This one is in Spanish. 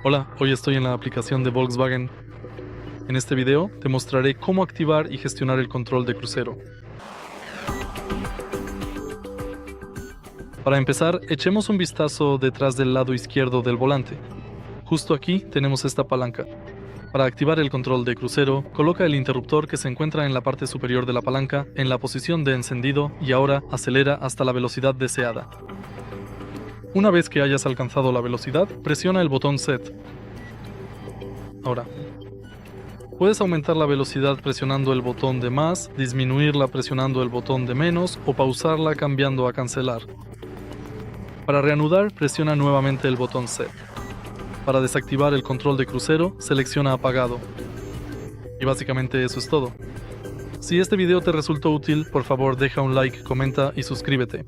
Hola, hoy estoy en la aplicación de Volkswagen. En este video te mostraré cómo activar y gestionar el control de crucero. Para empezar, echemos un vistazo detrás del lado izquierdo del volante. Justo aquí tenemos esta palanca. Para activar el control de crucero, coloca el interruptor que se encuentra en la parte superior de la palanca en la posición de encendido y ahora acelera hasta la velocidad deseada. Una vez que hayas alcanzado la velocidad, presiona el botón Set. Ahora, puedes aumentar la velocidad presionando el botón de más, disminuirla presionando el botón de menos o pausarla cambiando a cancelar. Para reanudar, presiona nuevamente el botón Set. Para desactivar el control de crucero, selecciona apagado. Y básicamente eso es todo. Si este video te resultó útil, por favor deja un like, comenta y suscríbete.